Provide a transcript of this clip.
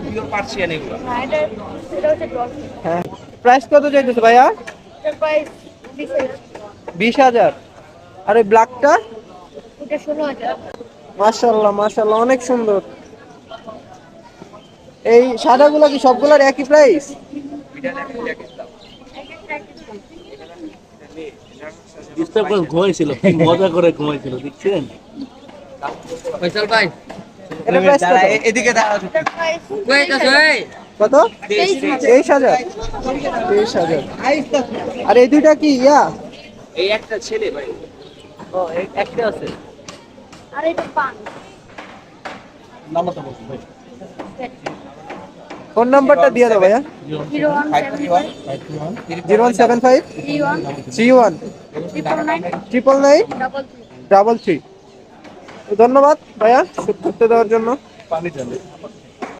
Pure Persian এগুলো। হ্যাঁ, এটা হচ্ছে ডলফিন। হ্যাঁ, প্রাইস কত চাইতেছে ভাইয়া? এটার প্রাইস 20,000। 20,000। আর ওই ব্ল্যাকটা? এটা 16,000। মাশাআল্লাহ মাশাআল্লাহ, অনেক সুন্দর। এই সাদাগুলো কি সবগুলোর একই প্রাইস? এটা দেখেন একই দাম। ডিস্টার্ব করে ঘুমাইছিল, কি মজা করে ঘুমাইছিল দেখছেন? ফয়সাল ভাই, এটা প্রাইস কত? এদিকে দাঁড়াও। এটার প্রাইস ওয়েট আছে ওই। কত? 23,000। 23,000। আর এই দুইটা কি ইয়া? এই একটা ছেলে ভাই। ও, একটা আছে। আর এটা পান। নাম্বারটা বলুন ভাই। ফোন নাম্বারটা দিয়ে দাও ভাইয়া। 0175 0175 31 31 999 33 33। ধন্যবাদ ভাইয়া শুট করতে দেওয়ার জন্য। পানি জানে